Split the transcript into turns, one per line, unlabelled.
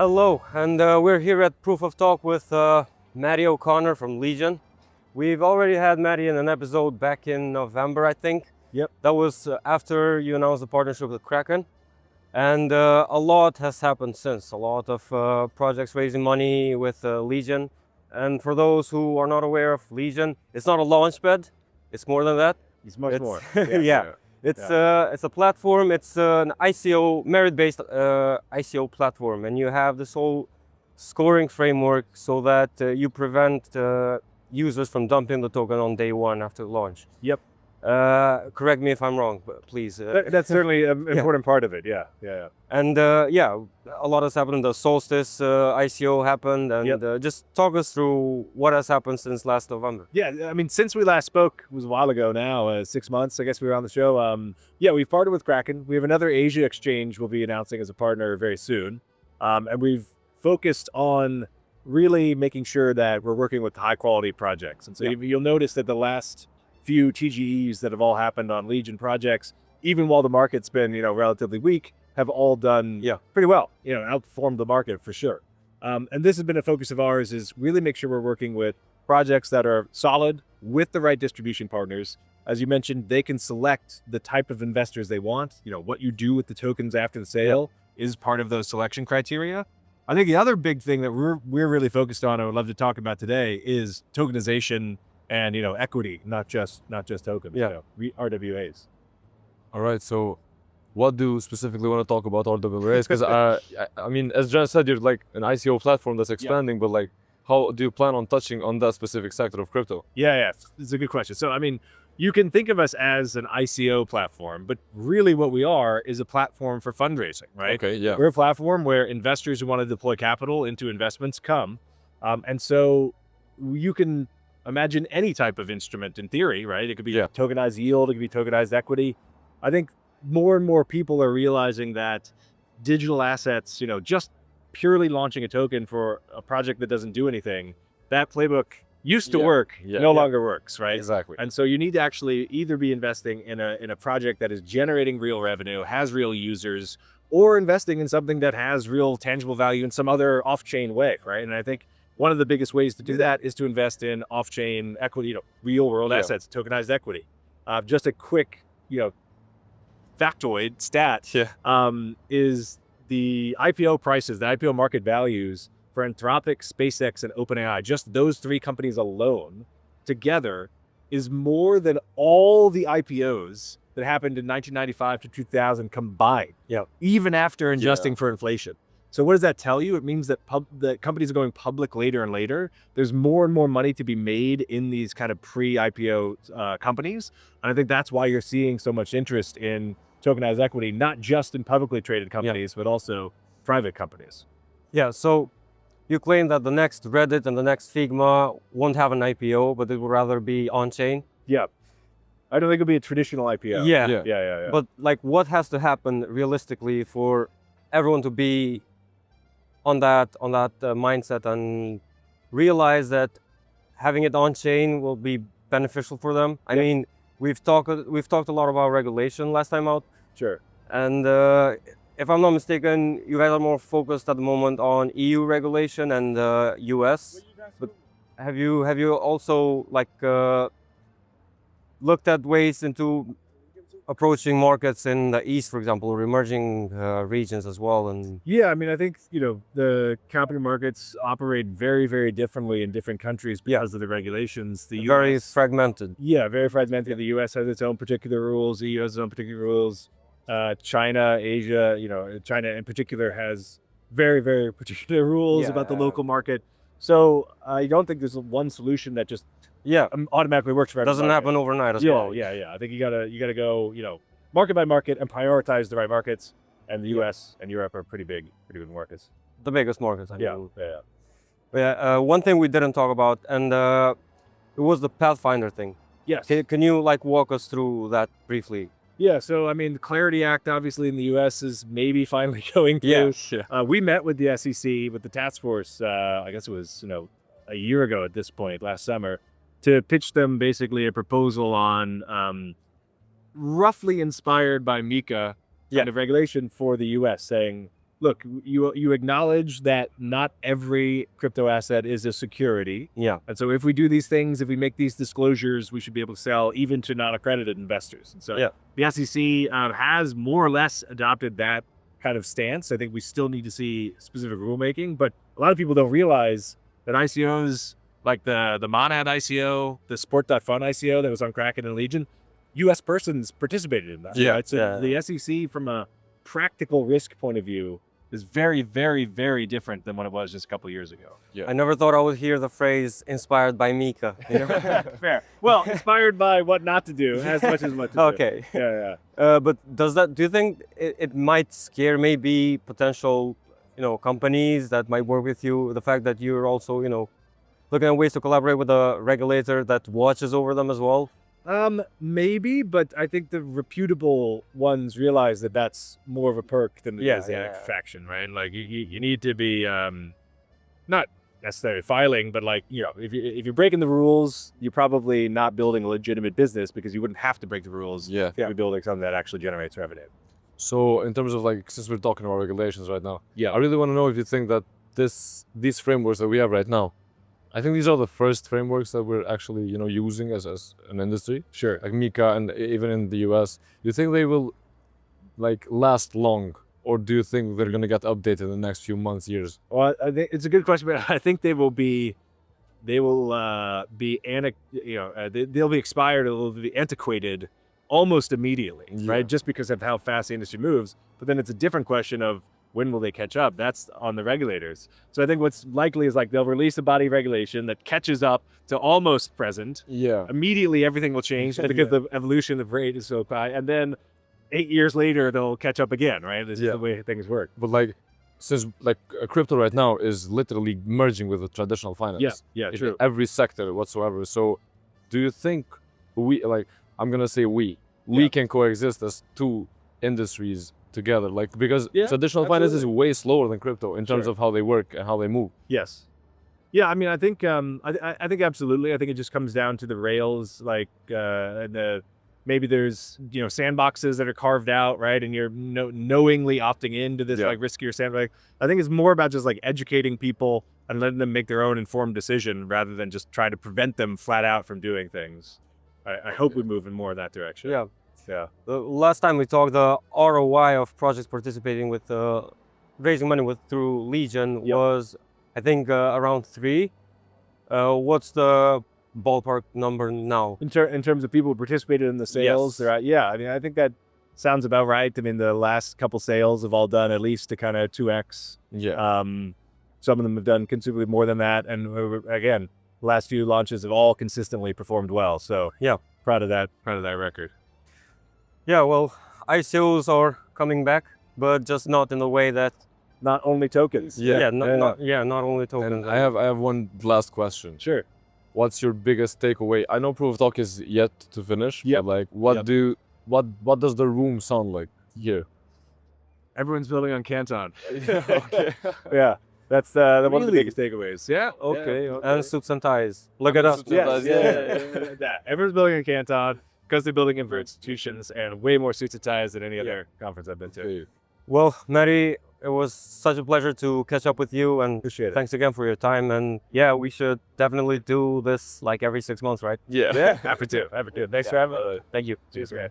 Hello, and we're here at Proof of Talk with Matty O'Connor from Legion. We've already had Matty in an episode back in November, I think.
Yep.
That was after you announced the partnership with Kraken. And a lot has happened since. A lot of projects raising money with Legion. And for those who are not aware of Legion, it's not a launch pad. It's more than that.
It's much more.
Yeah. It's a platform. It's an ICO, merit-based ICO platform, and you have this whole scoring framework so that you prevent users from dumping the token on day one after launch.
Yep.
Correct me if I'm wrong, but please.
That's certainly an important part of it. Yeah.
And yeah, a lot has happened. The Solstice ICO happened, and just talk us through what has happened since last November.
Yeah, I mean, since we last spoke, it was a while ago now, 6 months, I guess we were on the show. Yeah, we've partnered with Kraken. We have another Asia exchange we'll be announcing as a partner very soon. And we've focused on really making sure that we're working with high quality projects. And so you'll notice that the last few TGEs that have all happened on Legion projects, even while the market's been, relatively weak, have all done pretty well, outperformed the market for sure. And this has been a focus of ours, is really make sure we're working with projects that are solid with the right distribution partners. As you mentioned, they can select the type of investors they want. What you do with the tokens after the sale is part of those selection criteria. I think the other big thing that we're really focused on, and I would love to talk about today, is tokenization and equity, not just tokens. RWAs.
All right, so what do you specifically want to talk about RWAs? Because I mean, as Dren said, you're like an ICO platform that's expanding, but like, how do you plan on touching on that specific sector of crypto?
Yeah, it's a good question. So I mean, you can think of us as an ICO platform, but really what we are is a platform for fundraising, right?
Okay, yeah.
We're a platform where investors who want to deploy capital into investments come. And so you can imagine any type of instrument in theory, right? It could be tokenized yield, it could be tokenized equity. I think more and more people are realizing that digital assets, just purely launching a token for a project that doesn't do anything, that playbook used to work, no longer works, right?
Exactly.
And so you need to actually either be investing in a project that is generating real revenue, has real users, or investing in something that has real tangible value in some other off-chain way, right? And I think one of the biggest ways to do that is to invest in off-chain equity, real world assets, tokenized equity. Just a quick, factoid stat is the IPO prices, the IPO market values for Anthropic, SpaceX, and OpenAI, just those three companies alone together is more than all the IPOs that happened in 1995 to 2000 combined, even after adjusting for inflation. So what does that tell you? It means that that companies are going public later and later. There's more and more money to be made in these kind of pre-IPO companies. And I think that's why you're seeing so much interest in tokenized equity, not just in publicly traded companies, but also private companies.
Yeah, so you claim that the next Reddit and the next Figma won't have an IPO, but it will rather be on-chain.
Yeah. I don't think it'll be a traditional IPO.
Yeah. But like, what has to happen realistically for everyone to be on that mindset and realize that having it on chain will be beneficial for them? I mean, we've talked a lot about regulation last time out.
Sure.
And if I'm not mistaken, you guys are more focused at the moment on EU regulation and US. But have you also like looked at ways into approaching markets in the East, for example, or emerging regions as well? And
yeah, I mean, I think, the capital markets operate very, very differently in different countries because of the regulations. The
very
US,
fragmented.
Yeah, very fragmented. The US has its own particular rules. The EU has its own particular rules. China, Asia, China in particular has very, very particular rules about the local market. So I don't think there's one solution that just automatically works for everyone.
Doesn't happen overnight as well.
Yeah. I think you gotta go, market by market and prioritize the right markets. And the US and Europe are pretty big markets.
The biggest markets, I mean.
Yeah.
One thing we didn't talk about, and it was the Pathfinder thing.
Yes.
Can you walk us through that briefly?
Yeah, so I mean, the Clarity Act, obviously in the US is maybe finally going through. We met with the SEC, with the task force, I guess it was, a year ago at this point, last summer, to pitch them basically a proposal on roughly inspired by MiCA kind of regulation for the US, saying, look, you acknowledge that not every crypto asset is a security.
Yeah.
And so if we do these things, if we make these disclosures, we should be able to sell even to non-accredited investors. And so
Yeah.
the SEC has more or less adopted that kind of stance. I think we still need to see specific rulemaking, but a lot of people don't realize that ICOs, like the Monad ICO, the Sport.fun ICO that was on Kraken and Legion, U.S. persons participated in that.
Yeah.
Right? So the SEC, from a practical risk point of view, is very, very, very different than what it was just a couple of years ago.
I never thought I would hear the phrase "inspired by Mika." You know?
Fair. Well, inspired by what not to do as much as what to do.
Okay.
Yeah.
But do you think it might scare maybe potential, companies that might work with you? The fact that you're also, looking at ways to collaborate with a regulator that watches over them as well.
Maybe, but I think the reputable ones realize that that's more of a perk than the Asiatic faction, right? Like you need to be not necessarily filing, but like, if you're breaking the rules, you're probably not building a legitimate business, because you wouldn't have to break the rules if you're building something that actually generates revenue.
So in terms of like, since we're talking about regulations right now, I really want to know if you think that these frameworks that we have right now, I think these are the first frameworks that we're actually, using as an industry.
Sure.
Like Mika, and even in the US. Do you think they will like last long, or do you think they're gonna get updated in the next few months, years?
Well, I think it's a good question, but I think they'll be expired, they'll be antiquated almost immediately, right? Just because of how fast the industry moves. But then it's a different question of, when will they catch up? That's on the regulators. So I think what's likely is like they'll release a body regulation that catches up to almost present.
Yeah.
Immediately everything will change because the evolution of rate is so high. And then 8 years later, they'll catch up again, right? This is the way things work.
But like, since like crypto right now is literally merging with the traditional finance.
Yeah,
in
true.
every sector whatsoever. So do you think I'm gonna say we can coexist as two industries together, like, because traditional finance is way slower than crypto in terms of how they work and how they move.
Yes. Yeah, I mean, I think I think absolutely. I think it just comes down to the rails, like maybe there's sandboxes that are carved out, right, and you're knowingly opting into this like riskier sandbox. I think it's more about just like educating people and letting them make their own informed decision rather than just trying to prevent them flat out from doing things. I hope we move in more in that direction.
Yeah. The last time we talked, the ROI of projects participating with raising money through Legion was, I think, around 3. What's the ballpark number now?
In terms of people who participated in the sales, I mean, I think that sounds about right. I mean, the last couple sales have all done at least to kind of 2x. Some of them have done considerably more than that, and again, the last few launches have all consistently performed well. So proud of that record.
Yeah, well, ICOs are coming back, but just not in the way that.
Not only tokens.
Not only tokens.
And I have one last question.
Sure.
What's your biggest takeaway? I know Proof of Talk is yet to finish. But like, what does the room sound like here?
Everyone's building on Canton.
Okay.
Yeah. That's one of the biggest takeaways. Yeah.
Okay. And suits and ties. Look at us.
Everyone's building on Canton because they're building it for institutions, and way more suits and ties than any other conference I've been to.
Well, Mary, it was such a pleasure to catch up with you, and
Appreciate it.
Thanks again for your time. And we should definitely do this like every 6 months, right?
Yeah.
Happy to. Thanks for having me.
Thank you.
Cheers, man.